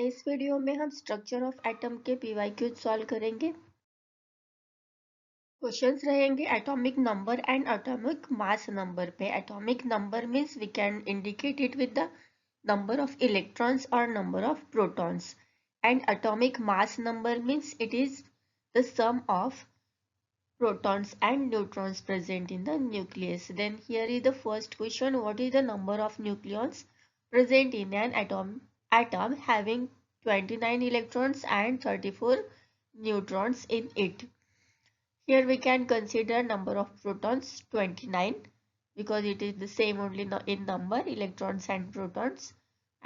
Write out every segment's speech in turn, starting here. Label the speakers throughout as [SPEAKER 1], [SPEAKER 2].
[SPEAKER 1] इस वीडियो में हम स्ट्रक्चर ऑफ एटम के पीवाईक्यू सॉल्व करेंगे। क्वेश्चंस रहेंगे atomic number and atomic mass number पे। Atomic number means we can indicate it with the number of electrons or number of protons, and atomic mass number means it is the sum of protons and neutrons present in the nucleus. Then here is the first question: what is the number of nucleons present in an atom having 29 electrons and 34 neutrons in it? Here we can consider number of protons 29 because it is the same only in number, electrons and protons,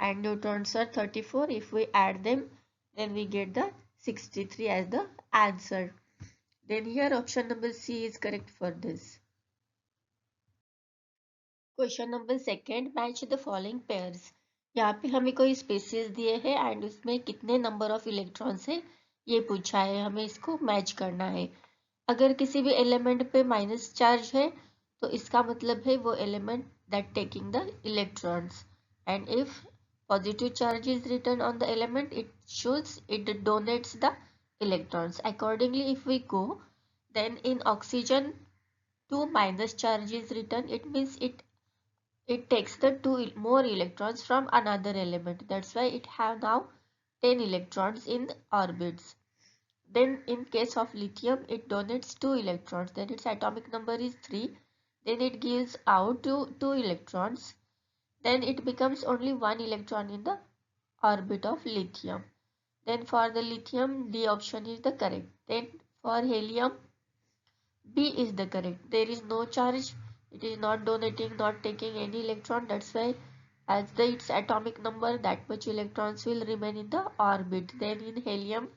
[SPEAKER 1] and neutrons are 34. If we add them, then we get the 63 as the answer. Then here option number C is correct for this. Question number second, match the following pairs. यहाँ पे हमें कोई spaces दिए हैं and उसमें कितने number of electrons है ये पूछा है, हमें इसको मैच करना है। अगर किसी भी एलिमेंट पे माइनस चार्ज है तो इसका मतलब है वो element that taking the electrons, and if positive charge is written on the element, it shows it donates the electrons. Accordingly, if we go, then in oxygen 2 minus charge is written, it means it takes the 2 more electrons from another element. That's why it have now 10 electrons in orbits. Then in case of lithium, it donates 2 electrons, then its atomic number is 3. Then it gives out 2 electrons. Then it becomes only 1 electron in the orbit of lithium. Then for the lithium, D option is the correct. Then for helium, B is the correct. There is no charge. It is not donating, not taking any electron. That's why as its atomic number, that much electrons will remain in the orbit. Then in helium,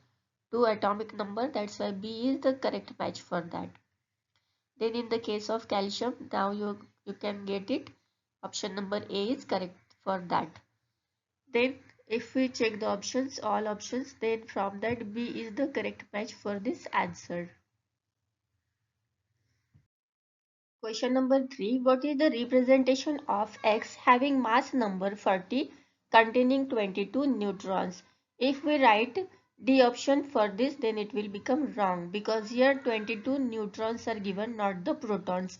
[SPEAKER 1] 2 atomic number. That's why B is the correct match for that. Then in the case of calcium, now you can get it. Option number A is correct for that. Then if we check the options, all options, then from that B is the correct match for this answer. Question number 3. What is the representation of X having mass number 40 containing 22 neutrons? If we write D option for this, then it will become wrong because here 22 neutrons are given, not the protons.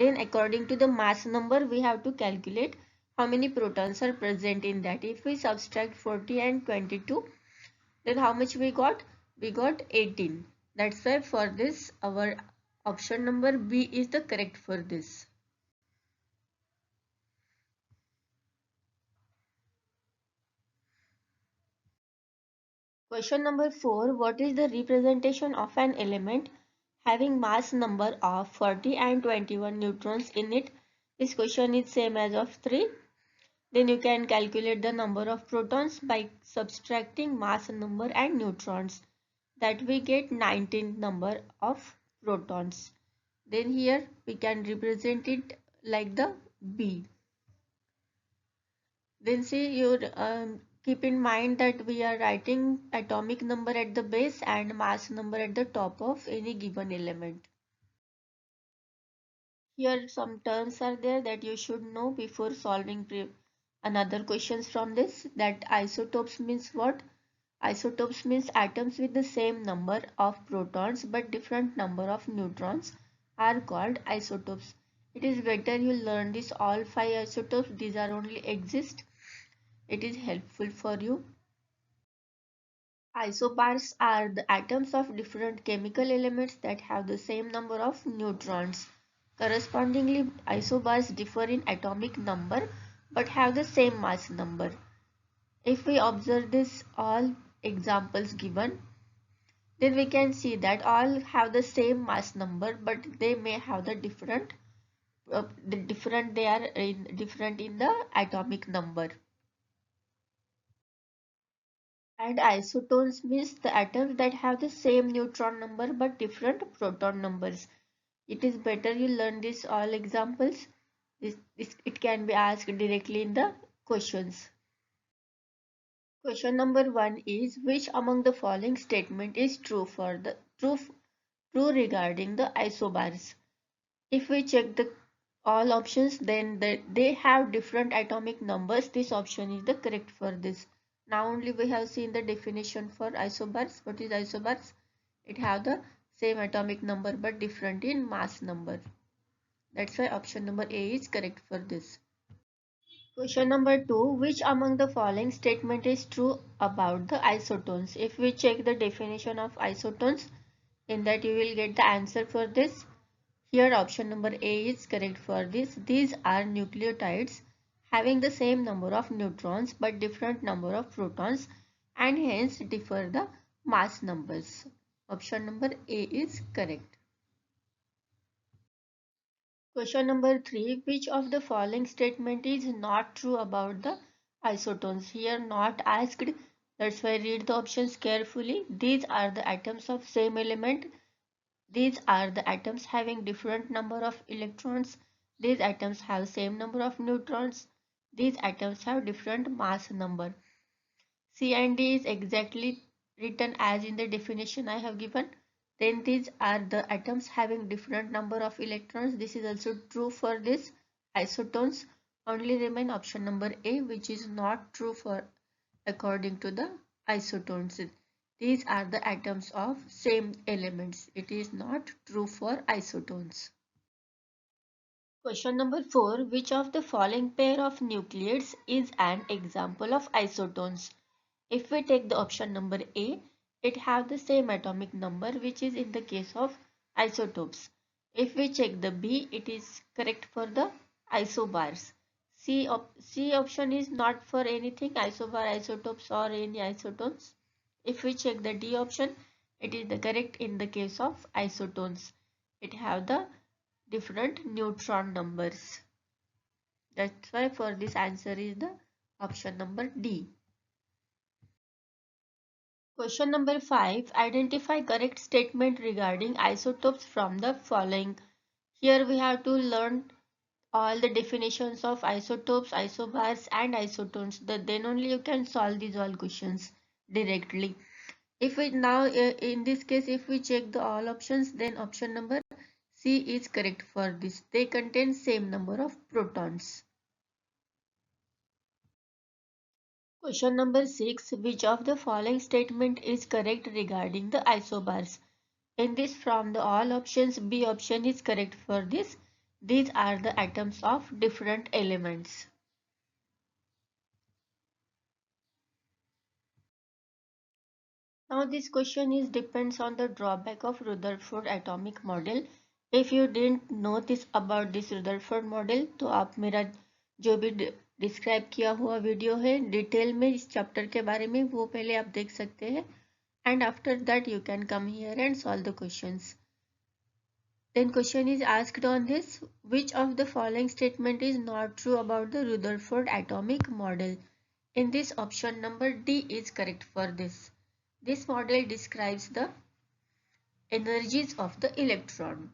[SPEAKER 1] Then according to the mass number, we have to calculate how many protons are present in that. If we subtract 40 and 22, then how much we got? We got 18. That's why for this our option number B is the correct for this. Question number 4. What is the representation of an element having mass number of 40 and 21 neutrons in it? This question is same as of 3. Then you can calculate the number of protons by subtracting mass number and neutrons. That we get 19 number of protons. Then here we can represent it like the B. Then see, you keep in mind that we are writing atomic number at the base and mass number at the top of any given element. Here some terms are there that you should know before solving another questions from this. That isotopes means what? Isotopes means atoms with the same number of protons but different number of neutrons are called isotopes. It is better you learn this all 5 isotopes. These are only exist. It is helpful for you. Isobars are the atoms of different chemical elements that have the same number of neutrons. Correspondingly, isobars differ in atomic number but have the same mass number. If we observe this all examples given, then we can see that all have the same mass number but they may have the different they are different in the atomic number. And isotones means the atoms that have the same neutron number but different proton numbers. It is better you learn this all examples. It can be asked directly in the questions. Question number 1 is, which among the following statement is true for the true regarding the isobars? If we check the all options, then they have different atomic numbers. This option is the correct for this. Now only we have seen the definition for isobars. What is isobars? It have the same atomic number but different in mass number. That's why option number A is correct for this. Question number 2. Which among the following statement is true about the isotones? If we check the definition of isotones, in that you will get the answer for this. Here option number A is correct for this. These are nucleotides having the same number of neutrons but different number of protons and hence differ the mass numbers. Option number A is correct. Question number 3. Which of the following statement is not true about the isotones? Here not asked. That's why read the options carefully. These are the atoms of same element. These are the atoms having different number of electrons. These atoms have same number of neutrons. These atoms have different mass number. C and D is exactly written as in the definition I have given. Then these are the atoms having different number of electrons. This is also true for this isotones. Only remain option number A, which is not true for according to the isotones. These are the atoms of same elements. It is not true for isotones. Question number 4. Which of the following pair of nucleides is an example of isotones? If we take the option number A, it have the same atomic number, which is in the case of isotopes. If we check the B, it is correct for the isobars. C option is not for anything isobar, isotopes or any isotones. If we check the D option, it is the correct in the case of isotones. It have the different neutron numbers. That's why for this answer is the option number D. Question number 5. Identify correct statement regarding isotopes from the following. Here we have to learn all the definitions of isotopes, isobars and isotones. Then only you can solve these all questions directly. If we now in this case if we check the all options, then option number C is correct for this. They contain same number of protons. Question number 6. Which of the following statement is correct regarding the isobars? In this from the all options, B option is correct for this. These are the atoms of different elements. Now this question is depends on the drawback of Rutherford atomic model. If you didn't know this about this Rutherford model, तो आप मेरा जो भी describe किया हुआ video है detail में इस चैप्टर के बारे में वो पहले आप देख सकते हैं. And after that you can come here and solve the questions. Then question is asked on this. Which of the following statement is not true about the Rutherford atomic model? In this option number D is correct for this. This model describes the energies of the electron.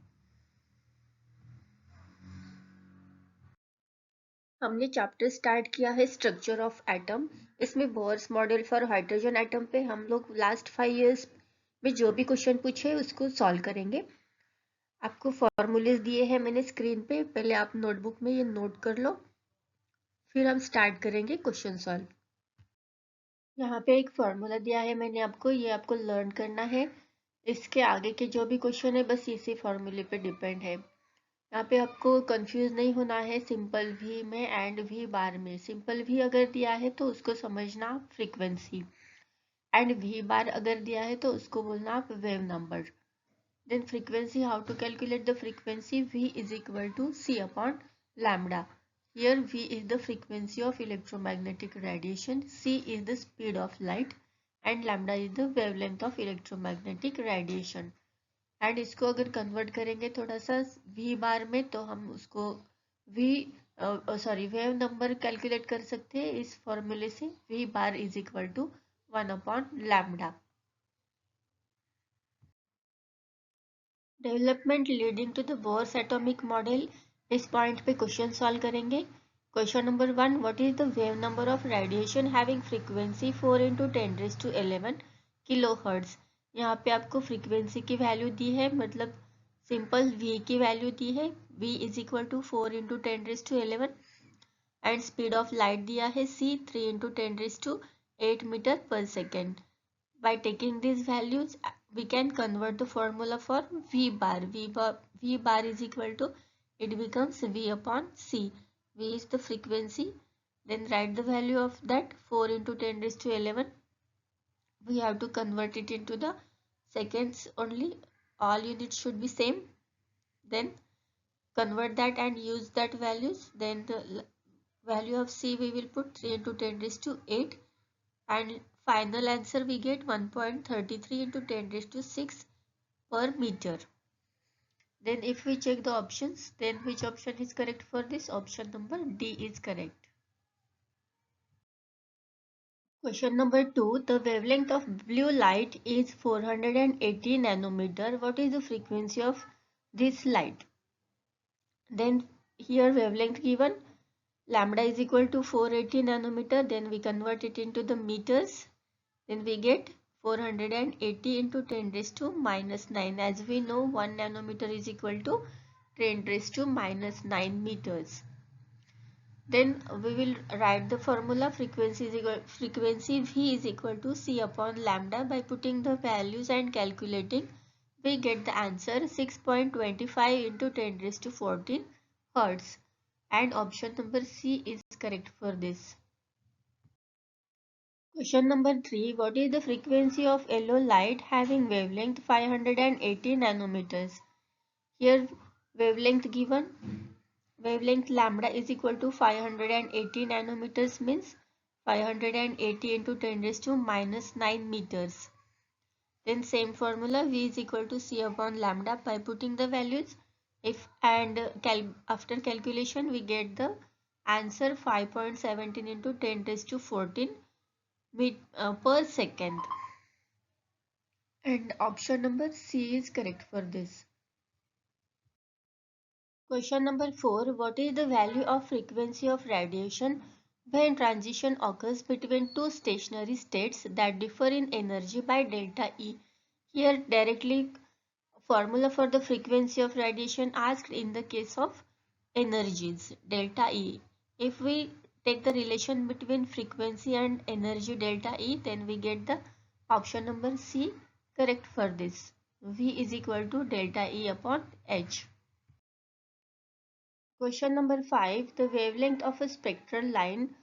[SPEAKER 1] हमने chapter start किया है structure of atom. इसमें Bohr's model for hydrogen atom पे हम लोग last 5 years में जो भी क्वेश्चन पूछे उसको सॉल्व करेंगे. आपको फॉर्मूलेज दिए हैं मैंने स्क्रीन पे, पहले आप नोटबुक में ये नोट कर लो, फिर हम स्टार्ट करेंगे क्वेश्चन सॉल्व. यहाँ पे एक फॉर्मूला दिया है मैंने आपको, ये आपको लर्न करना है. इसके आगे के जो भी क्वेश्चन है बस इसी फॉर्मूले पे डिपेंड है. यहाँ पे आपको कंफ्यूज नहीं होना है सिंपल वी में एंड वी बार में. सिंपल वी अगर दिया है तो उसको समझना फ्रीक्वेंसी, एंड वी बार अगर दिया है तो उसको बोलना आप wave number. Then frequency, how to calculate the frequency. V is equal to C upon lambda. Here V is the frequency of electromagnetic radiation, C is the speed of light and lambda is the wavelength of electromagnetic radiation. And इसको अगर convert करेंगे थोड़ा सा V बार में तो हम उसको wave number calculate कर सकते हैं इस फॉर्मूले से. V bar is equal to 1 upon lambda. Development leading to the Bohr's atomic model. इस पॉइंट पे क्वेश्चन सॉल्व करेंगे. Question number 1. What is the wave number of radiation having frequency 4 × 10⁻11 kilohertz. यहाँ पे आपको फ्रीक्वेंसी की वैल्यू दी है, मतलब सिंपल v की वैल्यू दी है. v is equal to 4 × 10⁻11 and speed of light दिया है c 3 × 10⁻⁷. 8 meter per second. By taking these values, we can convert the formula for V bar. V bar is equal to, it becomes V upon C. V is the frequency. Then write the value of that, 4 into 10 raised to 11. We have to convert it into the seconds only. All units should be same. Then convert that and use that values. Then the value of C we will put 3 into 10 raised to 8. And final answer we get 1.33 into 10 raised to 6 per meter. Then if we check the options, then which option is correct for this? Option number D is correct. Question number 2. The wavelength of blue light is 480 nanometer. What is the frequency of this light? Then here wavelength given, lambda is equal to 480 nanometer. Then we convert it into the meters. Then we get 480 into 10 raised to minus 9. As we know, 1 nanometer is equal to 10 raised to minus 9 meters. Then we will write the formula, frequency V is equal to C upon lambda. By putting the values and calculating, we get the answer 6.25 into 10 raised to 14 hertz. And option number C is correct for this. Question number 3. What is the frequency of yellow light having wavelength 580 nanometers? Here wavelength given, wavelength lambda is equal to 580 nanometers, means 580 into 10 raised to minus 9 meters. Then same formula, V is equal to C upon lambda. By putting the values, after calculation we get the answer 5.17 into 10 raised to 14 per second. And option number C is correct for this. Question number 4. What is the value of frequency of radiation when transition occurs between two stationary states that differ in energy by delta E? Here directly formula for the frequency of radiation asked in the case of energies, delta E. If we take the relation between frequency and energy delta E, then we get the option number C correct for this. V is equal to delta E upon H. Question number 5. The wavelength of a spectral line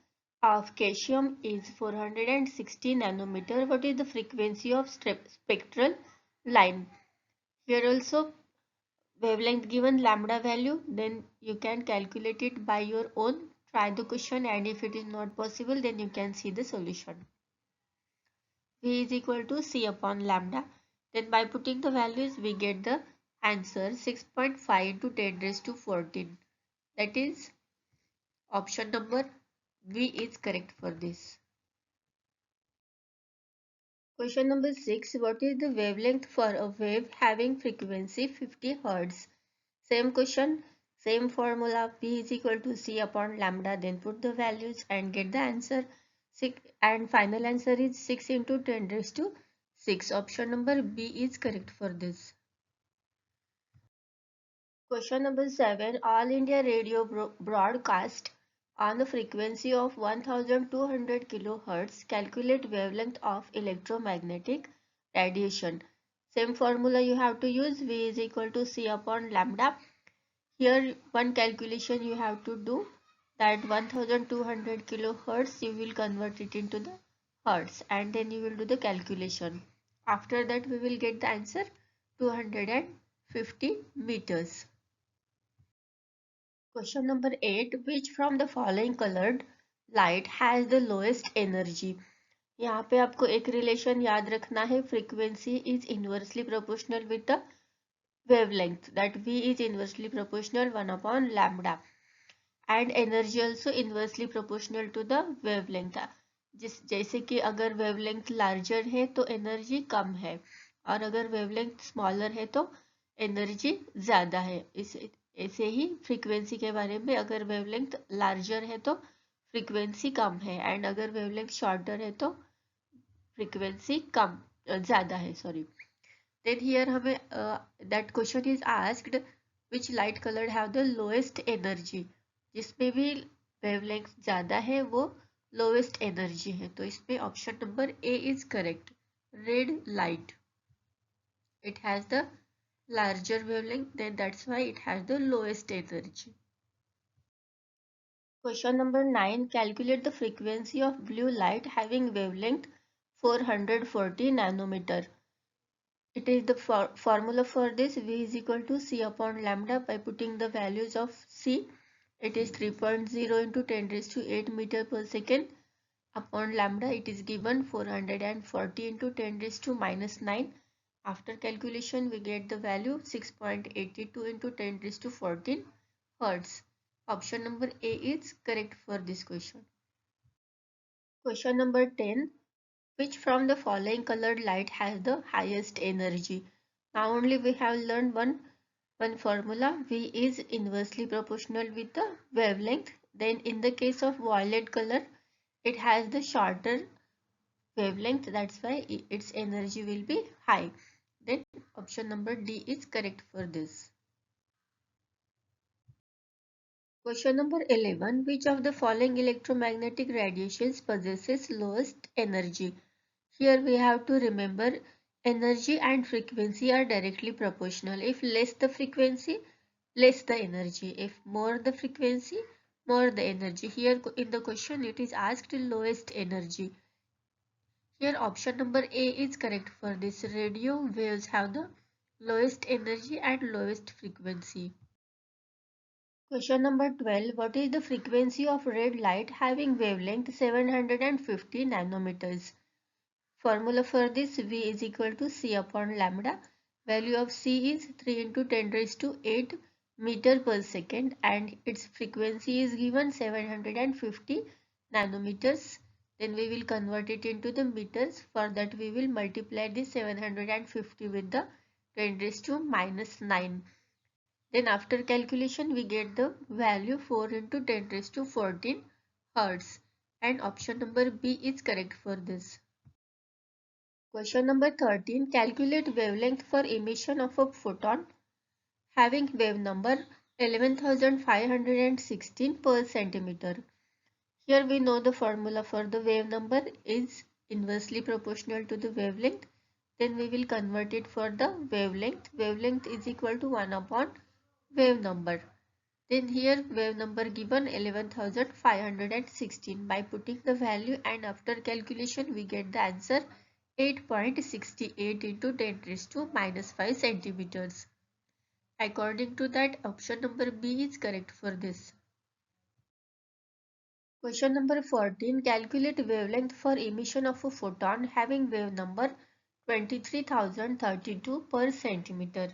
[SPEAKER 1] of calcium is 460 nanometer. What is the frequency of spectral line? Here also wavelength given, lambda value, then you can calculate it by your own. Try the question, and if it is not possible, then you can see the solution. V is equal to C upon lambda. Then by putting the values, we get the answer 6.5 into 10 raised to 14. That is option number B is correct for this. Question number 6. What is the wavelength for a wave having frequency 50 Hz? Same question, same formula, P is equal to C upon lambda. Then put the values and get the answer. And final answer is 6 into 10 raised to 6. Option number B is correct for this. Question number 7. All India Radio broadcast on the frequency of 1200 kHz. Calculate wavelength of electromagnetic radiation. Same formula you have to use. V is equal to C upon lambda. Here one calculation you have to do, that 1200 kHz you will convert it into the hertz, and then you will do the calculation. After that we will get the answer 250 meters. Question number 8. Which from the following colored light has the lowest energy? यहाँ पे आपको एक relation याद रखना है, frequency is inversely proportional with the wavelength, that V is inversely proportional 1 upon lambda, and energy also inversely proportional to the wavelength. जैसे कि अगर wavelength larger है तो energy कम है, और अगर wavelength smaller है तो energy ज़्यादा है. ऐसे ही frequency के बारे में, अगर wavelength larger है तो frequency कम है, and अगर wavelength shorter है तो frequency ज़्यादा है. Sorry. Then here हमें that question is asked which light color have the lowest energy. जिसमें भी wavelength ज़्यादा है वो लोएस्ट एनर्जी है, तो इसमें option number A is correct. Red light, it has the larger wavelength, then that's why it has the lowest energy. Question number 9. Calculate the frequency of blue light having wavelength 440 nanometer. It is the formula for this. V is equal to C upon lambda. By putting the values of C, it is 3.0 into 10 raised to 8 meter per second. Upon lambda, it is given 440 into 10 raised to minus 9. After calculation, we get the value 6.82 into 10 raised to 14 Hertz. Option number A is correct for this question. Question number 10. Which from the following colored light has the highest energy? Now only we have learned one formula. V is inversely proportional with the wavelength. Then in the case of violet color, it has the shorter wavelength. That's why its energy will be high. Then option number D is correct for this. Question number 11. Which of the following electromagnetic radiations possesses lowest energy? Here we have to remember energy and frequency are directly proportional. If less the frequency, less the energy. If more the frequency, more the energy. Here in the question it is asked lowest energy. Here option number A is correct for this. Radio waves have the lowest energy and lowest frequency. Question number 12. What is the frequency of red light having wavelength 750 nanometers? Formula for this, V is equal to C upon lambda. Value of C is 3 into 10 raised to 8 meter per second and its frequency is given 750 nanometers. Then we will convert it into the meters. For that we will multiply the 750 with the 10 raised to minus 9. Then after calculation we get the value 4 into 10 raised to 14 Hertz. And option number B is correct for this. Question number 13. Calculate wavelength for emission of a photon having wave number 11,516 per centimeter. Here we know the formula for the wave number is inversely proportional to the wavelength. Then we will convert it for the wavelength. Wavelength is equal to 1 upon wave number. Then here wave number given 11,516. By putting the value and after calculation we get the answer 8.68 into 10 raised to minus 5 centimeters. According to that, option number B is correct for this. Question number 14. Calculate wavelength for emission of a photon having wave number 23,032 per centimeter.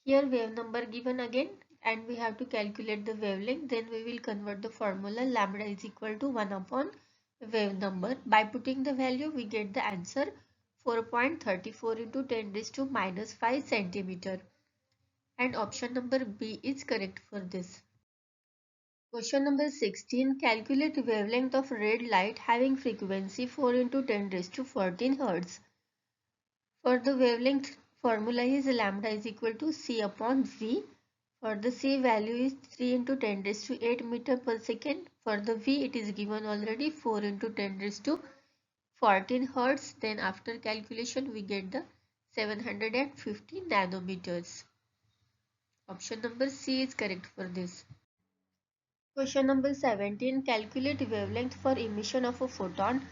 [SPEAKER 1] Here wave number given again and we have to calculate the wavelength. Then we will convert the formula lambda is equal to 1 upon wave number. By putting the value we get the answer 4.34 into 10 raised to minus 5 centimeter. And option number B is correct for this. Question number 16. Calculate wavelength of red light having frequency 4 into 10 raised to 14 Hertz. For the wavelength formula is lambda is equal to C upon V. For the C value is 3 into 10 raised to 8 meter per second. For the V it is given already 4 into 10 raised to 14 Hertz. Then after calculation we get the 750 nanometers. Option number C is correct for this. Question number 17. Calculate wavelength for emission of a photon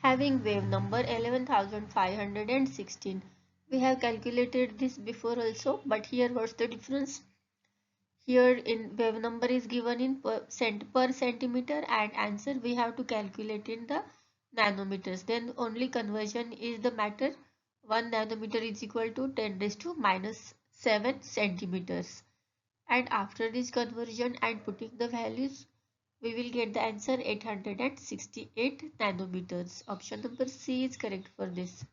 [SPEAKER 1] having wave number 11,516. We have calculated this before also, but here what's the difference? Here in wave number is given in per centimeter and answer we have to calculate in the nanometers. Then only conversion is the matter. 1 nanometer is equal to 10 raised to minus 7 centimeters. And after this conversion and putting the values, we will get the answer 868 nanometers. Option number C is correct for this.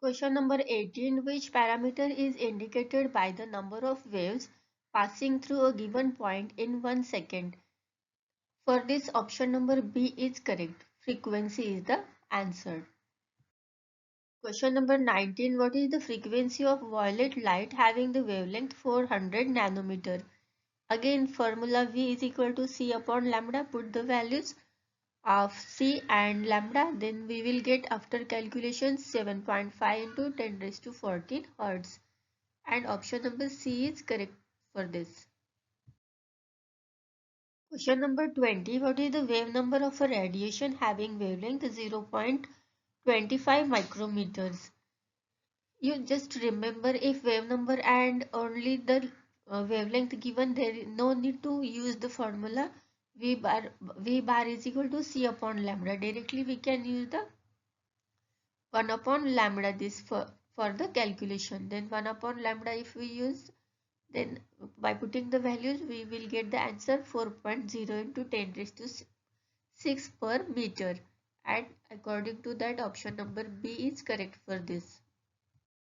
[SPEAKER 1] Question number 18. Which parameter is indicated by the number of waves passing through a given point in 1 second? For this, option number B is correct. Frequency is the answer. Question number 19. What is the frequency of violet light having the wavelength 400 nanometer? Again formula V is equal to C upon lambda. Put the values. of C and lambda, then we will get after calculation 7.5 into 10 raised to 14 hertz. And option number C is correct for this. Question number 20. What is the wave number of a radiation having wavelength 0.25 micrometers? You just remember if wave number and only the wavelength given, there is no need to use the formula V bar is equal to C upon lambda. Directly we can use the 1 upon lambda this for the calculation. Then 1 upon lambda if we use, then by putting the values we will get the answer 4.0 into 10 raised to 6 per meter. And according to that, option number B is correct for this.